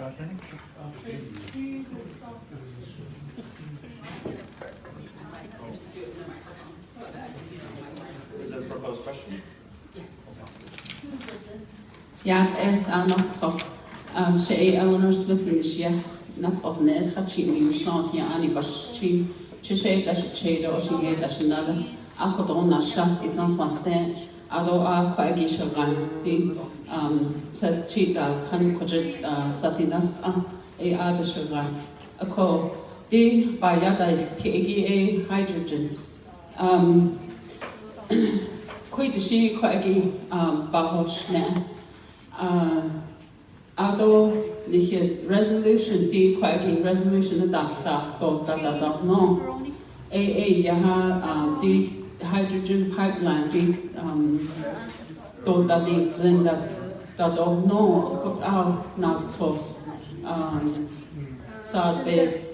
Is it a proposed question? Ja, not top. She Eleanor Smith not of net hatching, you start here, Annie Bashchi, Chishay, Dashi, or she gave Dashinada, Akodona shot is not my stand, although I quite gish a gun. Said cheetahs, can project Satinas, a other sugar. A call, D by Yada KGA hydrogen. Quite she quite Bahoshne. Although the resolution, the quite resolution of that, no. The hydrogen pipeline, that it's in that don't know, put out not source. So they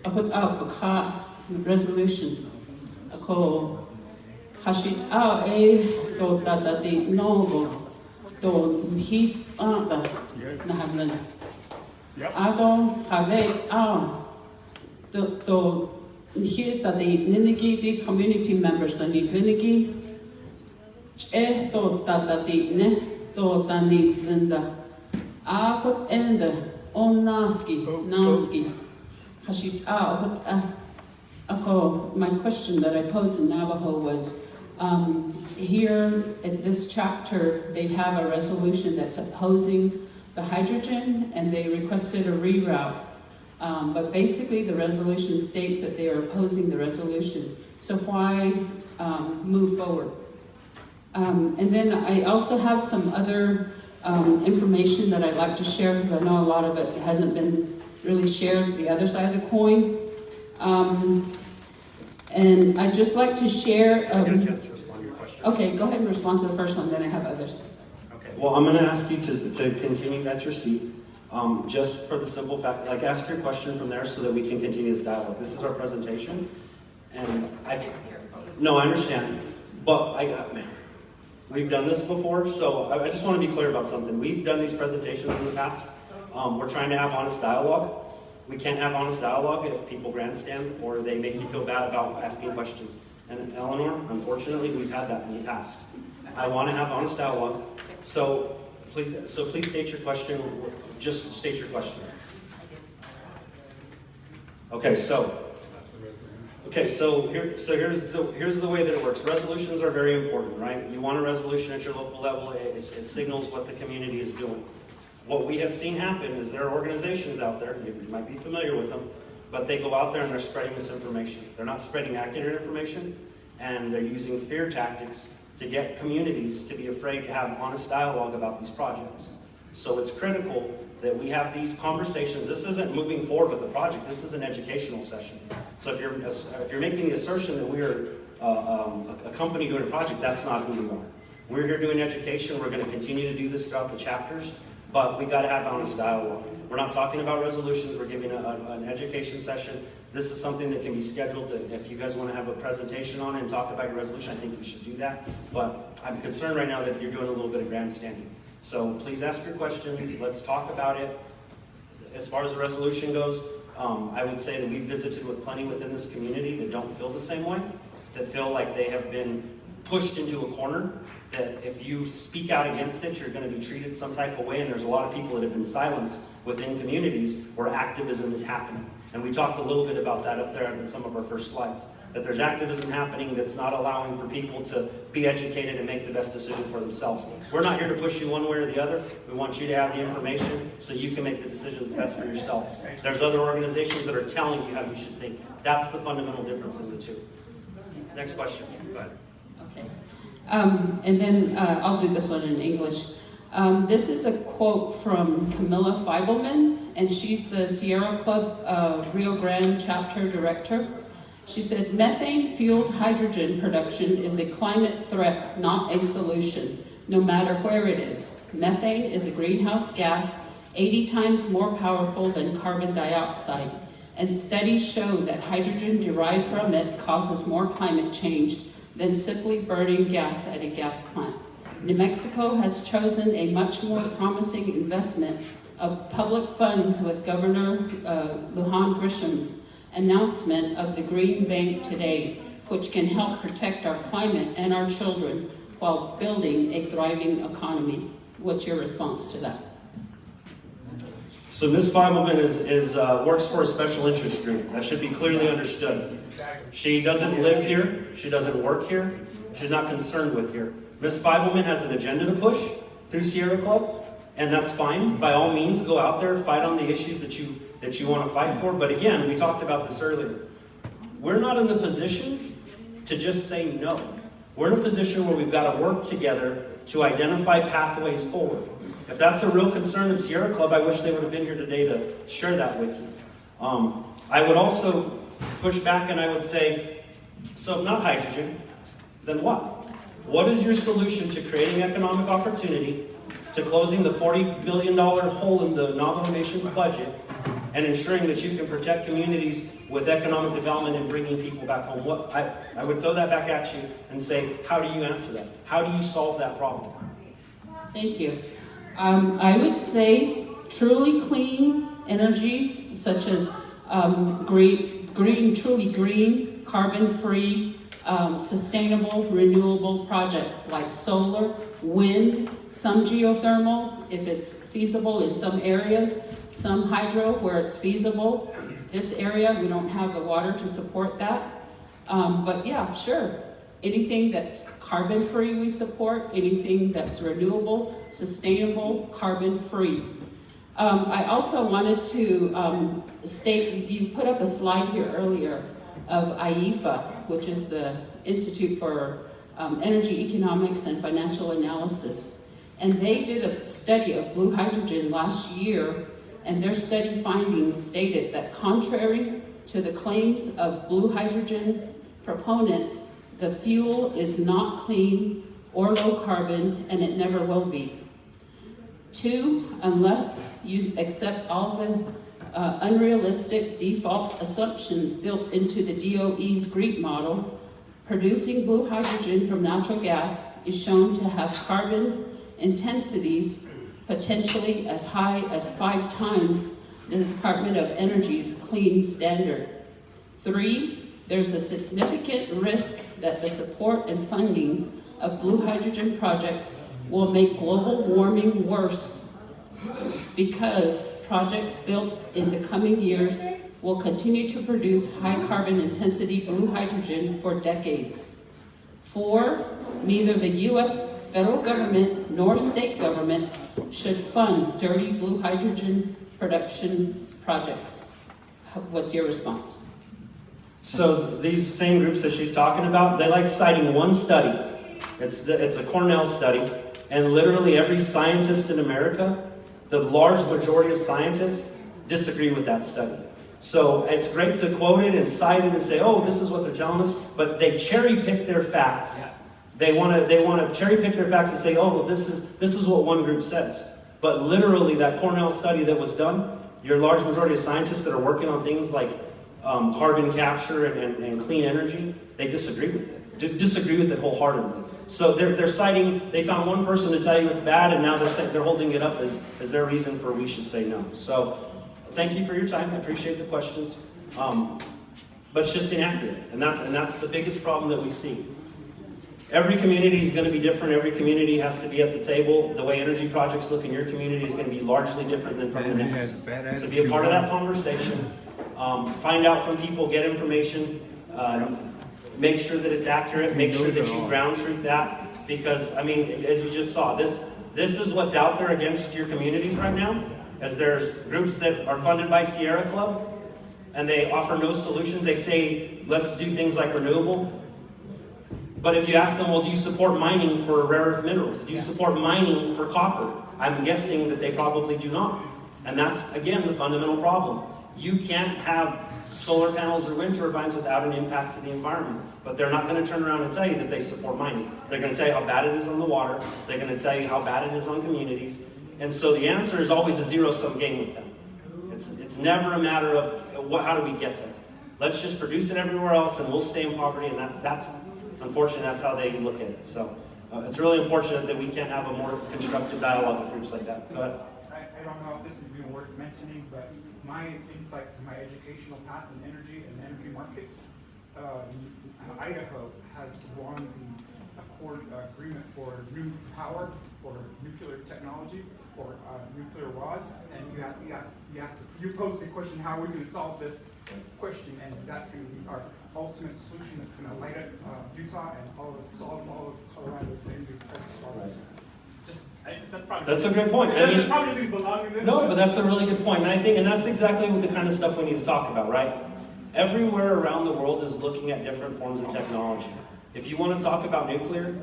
put out a car resolution. A call Hashit out that the no. Då his ada nahamlen. Ado havet då hita the ninigi the community members the ninigi då the ne då the zinda akot ende on naski hashit ako my question that I posed in Navajo was here in this chapter, they have a resolution that's opposing the hydrogen, and they requested a reroute. But basically, the resolution states that they are opposing the resolution. So why move forward? And then I also have some other information that I'd like to share, because I know a lot of it hasn't been really shared, the other side of the coin. And I'd just like to share... Get a chance to respond to your question. Okay, go ahead and respond to the first one, then I have others. Okay, well, I'm going to ask you to continue at your seat, just for the simple fact, like, ask your question from there so that we can continue this dialogue. This is our presentation, and no, I understand, but we've done this before, so I just want to be clear about something. We've done these presentations in the past. We're trying to have honest dialogue. We can't have honest dialogue if people grandstand or they make you feel bad about asking questions. And Eleanor, unfortunately, we've had that in the past. I want to have honest dialogue, so please state your question. Just state your question. Okay, so here's the way that it works. Resolutions are very important, right? You want a resolution at your local level. It signals what the community is doing. What we have seen happen is there are organizations out there, you might be familiar with them, but they go out there and they're spreading misinformation. They're not spreading accurate information, and they're using fear tactics to get communities to be afraid to have honest dialogue about these projects. So it's critical that we have these conversations. This isn't moving forward with the project, this is an educational session. So if you're making the assertion that we're a company doing a project, that's not who we are. We're here doing education, we're going to continue to do this throughout the chapters. But we got to have honest dialogue. We're not talking about resolutions. We're giving an education session. This is something that can be scheduled. If you guys want to have a presentation on it and talk about your resolution, I think you should do that. But I'm concerned right now that you're doing a little bit of grandstanding. So please ask your questions. Let's talk about it. As far as the resolution goes, I would say that we've visited with plenty within this community that don't feel the same way, that feel like they have been pushed into a corner, that if you speak out against it, you're going to be treated some type of way, and there's a lot of people that have been silenced within communities where activism is happening. And we talked a little bit about that up there in some of our first slides, that there's activism happening that's not allowing for people to be educated and make the best decision for themselves. We're not here to push you one way or the other. We want you to have the information so you can make the decision that's best for yourself. There's other organizations that are telling you how you should think. That's the fundamental difference in the two. Next question. Go ahead. Okay. And then I'll do this one in English. This is a quote from Camilla Feibelman, and she's the Sierra Club Rio Grande chapter director. She said, methane-fueled hydrogen production is a climate threat, not a solution, no matter where it is. Methane is a greenhouse gas 80 times more powerful than carbon dioxide, and studies show that hydrogen derived from it causes more climate change than simply burning gas at a gas plant. New Mexico has chosen a much more promising investment of public funds with Governor Lujan Grisham's announcement of the Green Bank today, which can help protect our climate and our children while building a thriving economy. What's your response to that? So Ms. Feibelman works for a special interest group. That should be clearly understood. She doesn't live here. She doesn't work here. She's not concerned with here. Ms. Feibelman has an agenda to push through Sierra Club, and that's fine. By all means, go out there, fight on the issues that you want to fight for. But again, we talked about this earlier. We're not in the position to just say no. We're in a position where we've got to work together to identify pathways forward. If that's a real concern of Sierra Club, I wish they would have been here today to share that with you. I would also push back and I would say, so if not hydrogen, then what? What is your solution to creating economic opportunity, to closing the $40 billion hole in the Navajo Nation's budget, and ensuring that you can protect communities with economic development and bringing people back home? I would throw that back at you and say, how do you answer that? How do you solve that problem? Thank you. I would say truly clean energies such as truly green, carbon-free, sustainable, renewable projects like solar, wind, some geothermal, if it's feasible in some areas, some hydro where it's feasible. This area, we don't have the water to support that. But yeah, sure. Anything that's carbon-free we support, anything that's renewable, sustainable, carbon-free. I also wanted to state, you put up a slide here earlier of IEFA, which is the Institute for Energy Economics and Financial Analysis. And they did a study of blue hydrogen last year, and their study findings stated that contrary to the claims of blue hydrogen proponents, the fuel is not clean or low carbon, and it never will be. 2, unless you accept all the unrealistic default assumptions built into the DOE's GREET model, producing blue hydrogen from natural gas is shown to have carbon intensities potentially as high as 5 times the Department of Energy's clean standard. 3, there's a significant risk that the support and funding of blue hydrogen projects will make global warming worse because projects built in the coming years will continue to produce high carbon intensity blue hydrogen for decades. 4, neither the U.S. federal government nor state governments should fund dirty blue hydrogen production projects. What's your response? So these same groups that she's talking about, they like citing one study. It's a Cornell study, and literally every scientist in America, the large majority of scientists, disagree with that study. So it's great to quote it and cite it and say, oh, this is what they're telling us, but they cherry pick their facts. They want to cherry pick their facts and say, oh, well, this is what one group says. But literally that Cornell study that was done, your large majority of scientists that are working on things like carbon capture and clean energy, they disagree with it. Disagree with it wholeheartedly. So they're citing, they found one person to tell you it's bad, and now they're holding it up as their reason for we should say no. So thank you for your time. I appreciate the questions. But it's just inaccurate, and that's the biggest problem that we see. Every community is going to be different. Every community has to be at the table. The way energy projects look in your community is going to be largely different than from the next. So be a part of that conversation. Find out from people, get information, make sure that it's accurate, make sure that you ground truth that, because, I mean, as you just saw, this is what's out there against your communities right now, as there's groups that are funded by Sierra Club, and they offer no solutions. They say, let's do things like renewable. But if you ask them, well, do you support mining for rare earth minerals? Do you support mining for copper? I'm guessing that they probably do not. And that's, again, the fundamental problem. You can't have solar panels or wind turbines without an impact to the environment. But they're not going to turn around and tell you that they support mining. They're going to tell you how bad it is on the water. They're going to tell you how bad it is on communities. And so the answer is always a zero-sum game with them. It's never a matter of how do we get there. Let's just produce it everywhere else and we'll stay in poverty, and that's unfortunately, that's how they look at it. So it's really unfortunate that we can't have a more constructive dialogue with groups like that. Go ahead. I don't know if this is even worth mentioning, but my insight to my educational path in energy and energy markets, Idaho has won the Accord agreement for new power, for nuclear technology, for nuclear rods, and you posed the question how we're going to solve this question, and that's going to be our ultimate solution that's going to light up Utah and solve all of Colorado's energy crisis. That's a good point. It probably doesn't belong in this. No, but that's a really good point. And I think, and that's exactly the kind of stuff we need to talk about, right? Everywhere around the world is looking at different forms of technology. If you want to talk about nuclear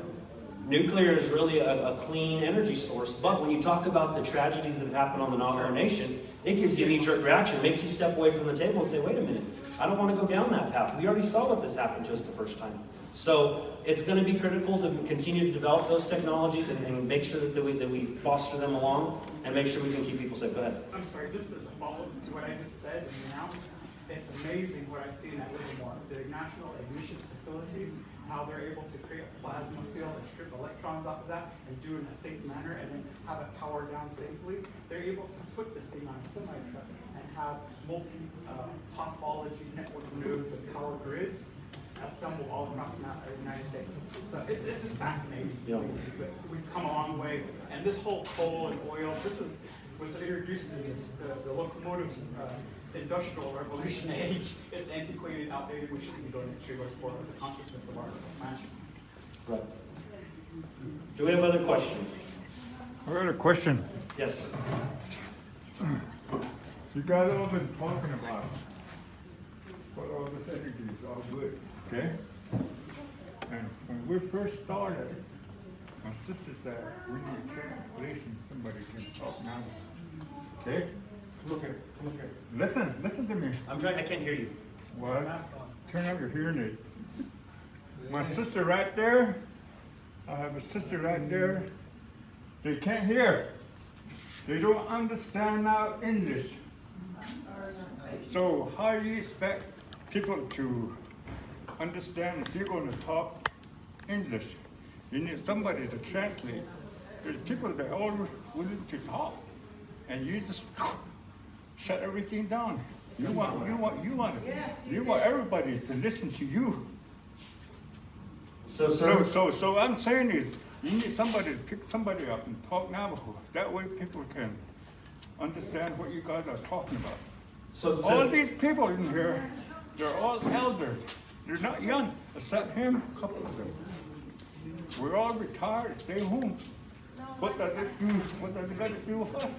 is really a clean energy source. But when you talk about the tragedies that have happened on the Navajo Nation, it gives you a knee-jerk reaction, makes you step away from the table and say, wait a minute, I don't want to go down that path. We already saw what this happened to us the first time. So it's going to be critical to continue to develop those technologies and make sure that we foster them along and make sure we can keep people safe. Go ahead. I'm sorry, just as a follow-up to what I just said and announced, it's amazing what I've seen at Livermore. The National Ignition Facilities, how they're able to create a plasma field and strip electrons off of that and do it in a safe manner and then have it power down safely. They're able to put this thing on a semi-truck and have multi-topology network nodes and power grids assembled all across the United States. So this is fascinating. Yeah. We've come a long way. And this whole coal and oil, was introduced in the locomotives industrial revolution age. It's antiquated, outdated. We shouldn't be going straight for the consciousness of our planet. Right. Do we have other questions? I got a question. Yes. You guys all been talking about what all this energy is all good, okay? And when we first started, my sister said we need translation. Somebody can talk now. Okay? Come up here. Come up here. Listen to me. I can't hear you. What? Turn up your hearing aid. My sister right there, I have a sister right there. They can't hear. They don't understand our English. So how do you expect people to understand if you're going to talk English? You need somebody to translate. There's people that are always willing to talk, and you just shut everything down. You want everybody to listen to you. So, sir. So I'm saying is, you need somebody to pick somebody up and talk Navajo. That way people can understand what you guys are talking about. So all these people in here, they're all elders. They're not young, except him, a couple of them. We're all retired, stay home. What does it do? What does it got to do with us?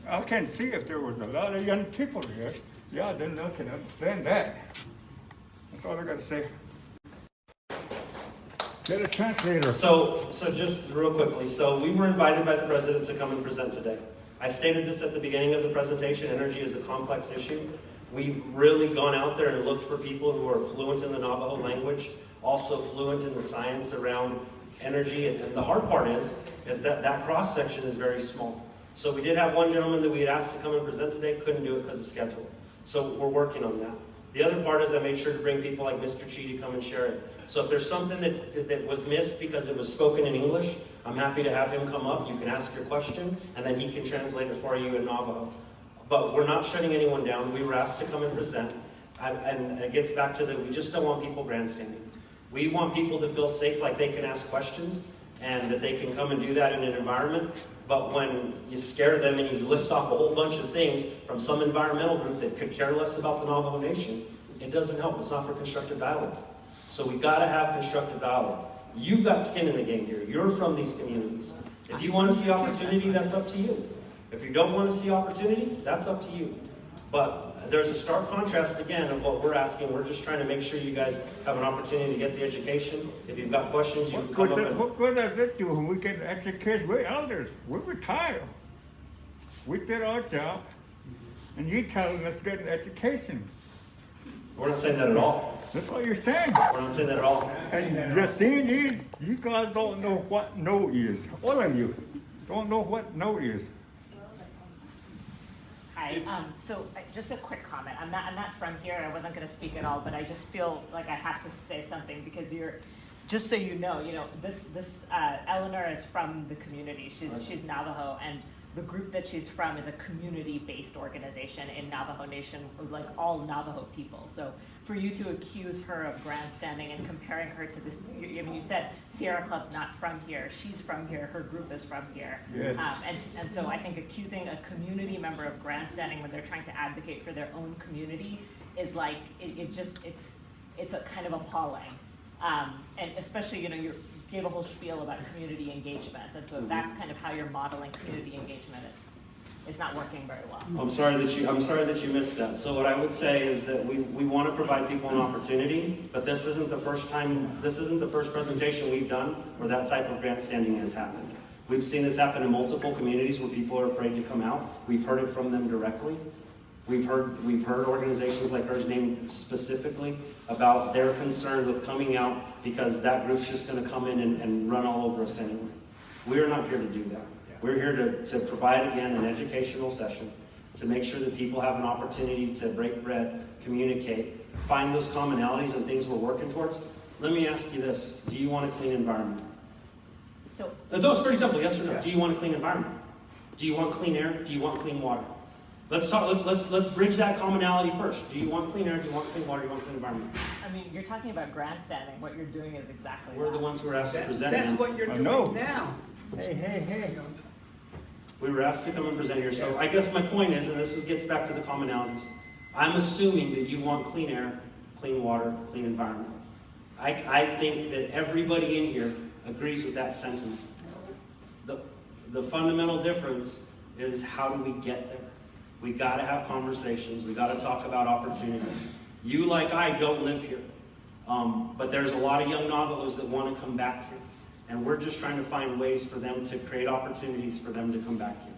I can see if there was a lot of young people here, yeah, then I can understand that. That's all I got to say. Get a translator. So just real quickly, so we were invited by the president to come and present today. I stated this at the beginning of the presentation, energy is a complex issue. We've really gone out there and looked for people who are fluent in the Navajo language, also fluent in the science around energy, and the hard part is that cross-section is very small. So we did have one gentleman that we had asked to come and present today, couldn't do it because of schedule. So we're working on that. The other part is I made sure to bring people like Mr. Chi to come and share it. So if there's something that was missed because it was spoken in English, I'm happy to have him come up. You can ask your question, and then he can translate it for you in Navajo. But we're not shutting anyone down. We were asked to come and present. And it gets back to that we just don't want people grandstanding. We want people to feel safe, like they can ask questions, and that they can come and do that in an environment. But when you scare them and you list off a whole bunch of things from some environmental group that could care less about the Navajo Nation, it doesn't help. It's not for constructive dialogue. So we got to have constructive dialogue. You've got skin in the game here. You're from these communities. If you want to see opportunity, that's up to you. If you don't want to see opportunity, that's up to you. But there's a stark contrast, again, of what we're asking. We're just trying to make sure you guys have an opportunity to get the education. If you've got questions, you can come up and... What good does it do when we get education? We're elders. We're retired. We did our job, and you're telling us to get an education. We're not saying that at all. That's what you're saying. We're not saying that at all. And the thing is, you guys don't know what no is. All of you don't know what no is. Hi. Just a quick comment. I'm not from here. I wasn't going to speak at all, but I just feel like I have to say something because just so you know, this Eleanor is from the community. She's Navajo, and the group that she's from is a community-based organization in Navajo Nation, like all Navajo people. So for you to accuse her of grandstanding and comparing her to this, I mean, you said Sierra Club's not from here, she's from here, her group is from here. Yes. And so I think accusing a community member of grandstanding when they're trying to advocate for their own community is like, it's a kind of appalling. And especially, you know, you gave a whole spiel about community engagement, and so that's kind of how you're modeling community engagement. It's not working very well. I'm sorry that you missed that. So what I would say is that we want to provide people an opportunity, but this isn't the first presentation we've done where that type of grandstanding has happened. We've seen this happen in multiple communities where people are afraid to come out. We've heard it from them directly. We've heard organizations like hers named specifically about their concern with coming out because that group's just going to come in and run all over us anyway. We're not here to do that. We're here to provide, again, an educational session to make sure that people have an opportunity to break bread, communicate, find those commonalities and things we're working towards. Let me ask you this. Do you want a clean environment? So It's pretty simple, yes or no. Do you want a clean environment? Do you want clean air? Do you want clean water? Let's bridge that commonality first. Do you want clean air? Do you want clean water? Do you want clean environment? I mean, you're talking about grandstanding. What you're doing is exactly We're that. the ones who are asked to present. That's what you're doing now. Hey. We were asked to come and present here. So I guess my point is, and this gets back to the commonalities, I'm assuming that you want clean air, clean water, clean environment. I think that everybody in here agrees with that sentiment. The fundamental difference is how do we get there? We got to have conversations. We got to talk about opportunities. You, like I, don't live here. But there's a lot of young Navajos that want to come back here. And we're just trying to find ways for them to create opportunities for them to come back here.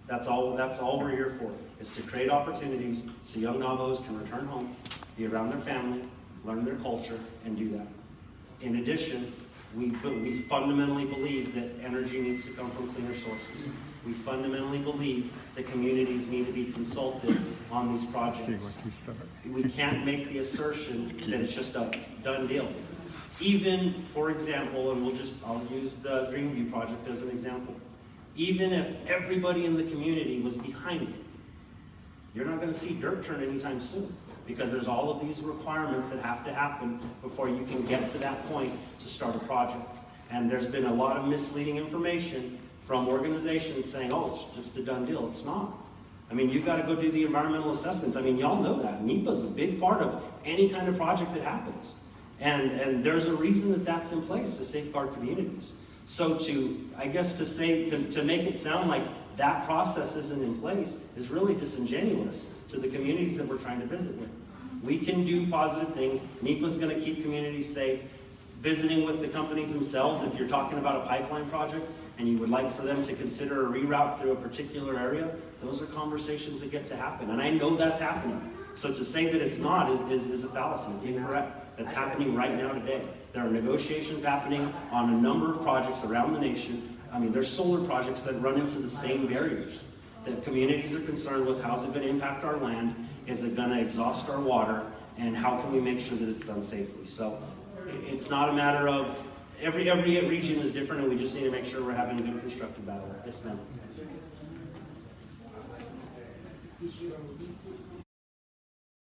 That's all we're here for, is to create opportunities so young Navajos can return home, be around their family, learn their culture, and do that. In addition, we fundamentally believe that energy needs to come from cleaner sources. We fundamentally believe that communities need to be consulted on these projects. We can't make the assertion that it's just a done deal. Even, for example, and I'll use the Greenview project as an example. Even if everybody in the community was behind it, you're not going to see dirt turn anytime soon, because there's all of these requirements that have to happen before you can get to that point to start a project. And there's been a lot of misleading information from organizations saying, oh, it's just a done deal. It's not. I mean, you've got to go do the environmental assessments. I mean, y'all know that. NEPA is a big part of any kind of project that happens. And there's a reason that that's in place to safeguard communities. So I guess to make it sound like that process isn't in place is really disingenuous to the communities that we're trying to visit with. We can do positive things. NEPA's going to keep communities safe. Visiting with the companies themselves, if you're talking about a pipeline project and you would like for them to consider a reroute through a particular area, those are conversations that get to happen. And I know that's happening. So to say that it's not is a fallacy. It's incorrect. That's happening right now today. There are negotiations happening on a number of projects around the nation. I mean, there's solar projects that run into the same barriers. That communities are concerned with. How's it going to impact our land? Is it going to exhaust our water? And how can we make sure that it's done safely? So it's not a matter of, every region is different, and we just need to make sure we're having a good constructive battle. Yes, ma'am.